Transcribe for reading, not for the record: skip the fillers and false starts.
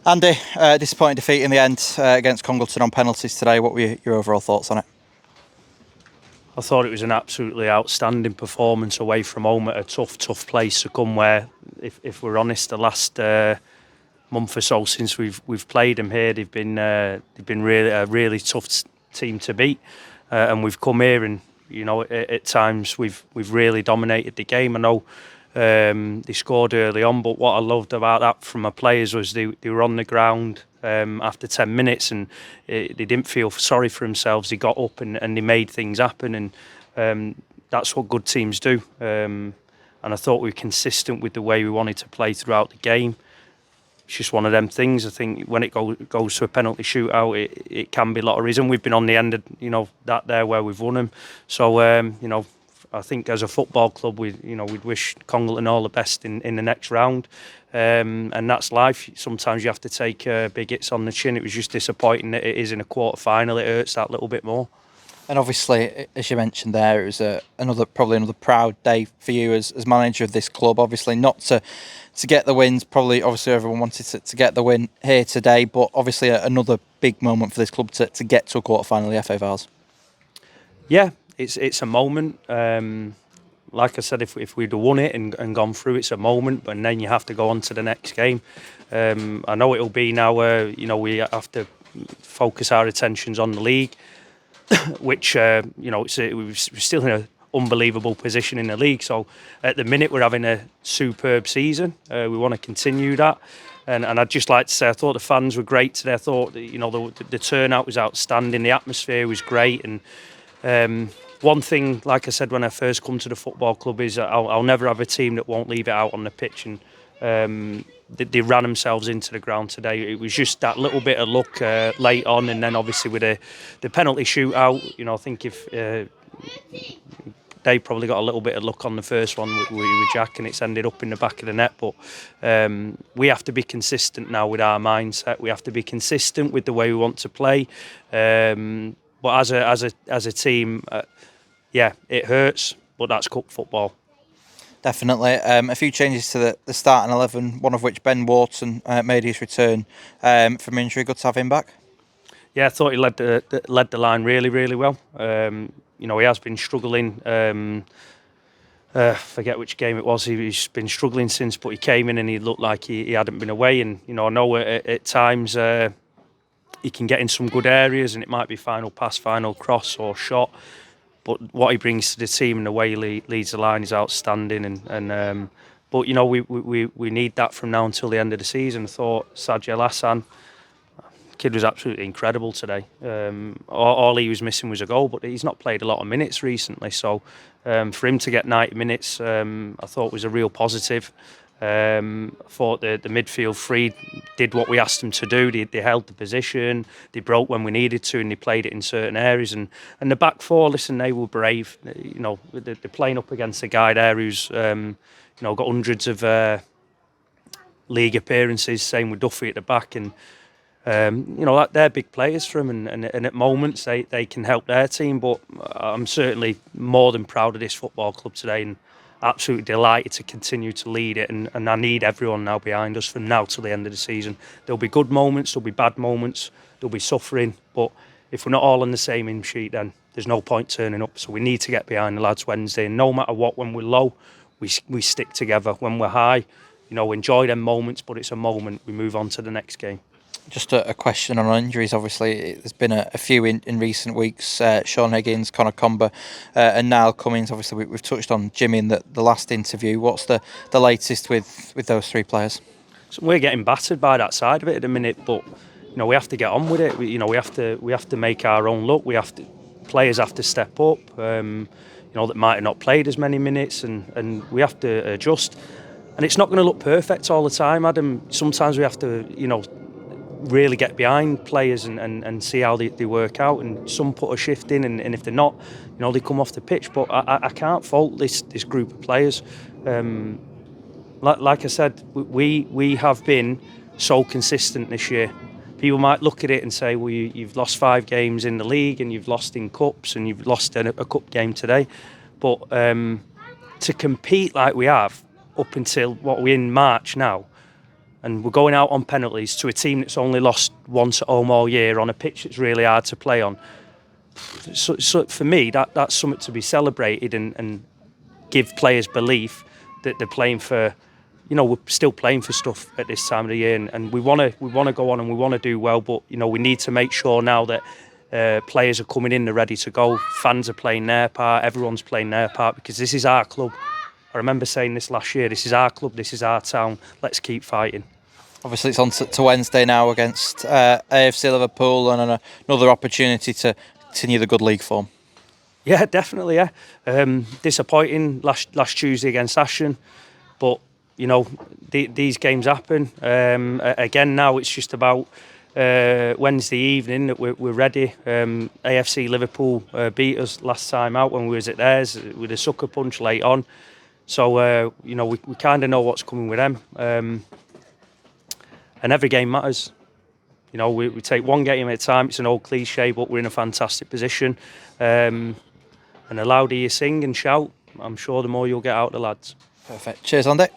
Andy, disappointing defeat in the end against Congleton on penalties today. What were your overall thoughts on it? I thought it was an absolutely outstanding performance away from home at a tough place to come. Where, if we're honest, the last month or so since we've played them here, they've been really a really tough team to beat, and we've come here and at times we've really dominated the game. I know they scored early on, but what I loved about that from my players was they were on the ground after 10 minutes and they didn't feel sorry for themselves. They got up and they made things happen, and that's what good teams do. And I thought we were consistent with the way we wanted to play throughout the game. It's just one of them things. I think when it goes to a penalty shootout, it can be lotteries, and we've been on the end of that there where we've won them. So I think as a football club, we'd wish Congleton all the best in the next round, and that's life. Sometimes you have to take big hits on the chin. It was just disappointing that it is in a quarter final. It hurts that little bit more. And obviously, as you mentioned there, it was probably another proud day for you as manager of this club. Obviously, not to get the wins. Obviously, everyone wanted to get the win here today, but obviously another big moment for this club to get to a quarter final of the FA Vase. Yeah, it's a moment. Like I said, if we'd have won it and gone through, it's a moment, but then you have to go on to the next game. I know it'll be now where we have to focus our attentions on the league, which we're still in an unbelievable position in the league. So at the minute we're having a superb season. We want to continue that. And I'd just like to say I thought the fans were great today. I thought the turnout was outstanding. The atmosphere was great. And one thing, like I said when I first come to the football club, is I'll never have a team that won't leave it out on the pitch. And they ran themselves into the ground today. It was just that little bit of luck late on, and then obviously with the penalty shootout, I think if they probably got a little bit of luck on the first one with Jack, and it's ended up in the back of the net. But we have to be consistent now with our mindset. We have to be consistent with the way we want to play. But as a team, it hurts, but that's cup football. Definitely. A few changes to the starting 11, one of which Ben Wharton made his return from injury. Good to have him back. Yeah, I thought he led the line really well. He has been struggling. Forget which game it was. He's been struggling since, but he came in and he looked like he hadn't been away. And I know at times he can get in some good areas, and it might be final pass, final cross, or shot. But what he brings to the team and the way he leads the line is outstanding. But we need that from now until the end of the season. I thought Sajid Hassan, kid was absolutely incredible today. All he was missing was a goal, but he's not played a lot of minutes recently. So for him to get 90 minutes, I thought was a real positive. I thought the midfield three did what we asked them to do. They held the position, they broke when we needed to, and they played it in certain areas. And the back four, listen, they were brave. They're playing up against a guy there who's got hundreds of league appearances. Same with Duffy at the back, and they're big players for him, and at moments they can help their team. But I'm certainly more than proud of this football club today, and absolutely delighted to continue to lead it, and I need everyone now behind us from now till the end of the season. There'll be good moments, there'll be bad moments, there'll be suffering, but if we're not all on the same hymn sheet, then there's no point turning up. So we need to get behind the lads Wednesday, and no matter what, when we're low, we stick together. When we're high, enjoy them moments, but it's a moment. We move on to the next game. Just a question on injuries. Obviously, there's been a few in recent weeks. Sean Higgins, Connor Comber, and Niall Cummings. Obviously, we've touched on Jimmy in the last interview. What's the latest with those three players? So we're getting battered by that side of it at the minute, but we have to get on with it. We have to make our own luck. Players have to step up. That might have not played as many minutes, and we have to adjust. And it's not going to look perfect all the time, Adam. Sometimes we have to, really get behind players and see how they work out, and some put a shift in, and if they're not, they come off the pitch. But I can't fault this group of players. Like I said, we have been so consistent this year. People might look at it and say, well, you've lost 5 games in the league, and you've lost in cups, and you've lost a cup game today. But to compete like we have up until we're in March now, and we're going out on penalties to a team that's only lost once at home all year on a pitch that's really hard to play on. So for me, that's something to be celebrated and give players belief that they're playing for. We're still playing for stuff at this time of the year, and we want to go on and we want to do well. But we need to make sure now that players are coming in, they're ready to go. Fans are playing their part. Everyone's playing their part, because this is our club. I remember saying this last year. This is our club. This is our town. Let's keep fighting. Obviously, it's on to Wednesday now against AFC Liverpool, and another opportunity to continue the good league form. Yeah, definitely. Yeah, disappointing last Tuesday against Ashton, but these games happen. Again, now it's just about Wednesday evening that we're ready. AFC Liverpool beat us last time out when we was at theirs with a sucker punch late on. So we kind of know what's coming with them, and every game matters. We take one game at a time. It's an old cliche, but we're in a fantastic position. And the louder you sing and shout, I'm sure the more you'll get out of the lads. Perfect. Cheers, Andy.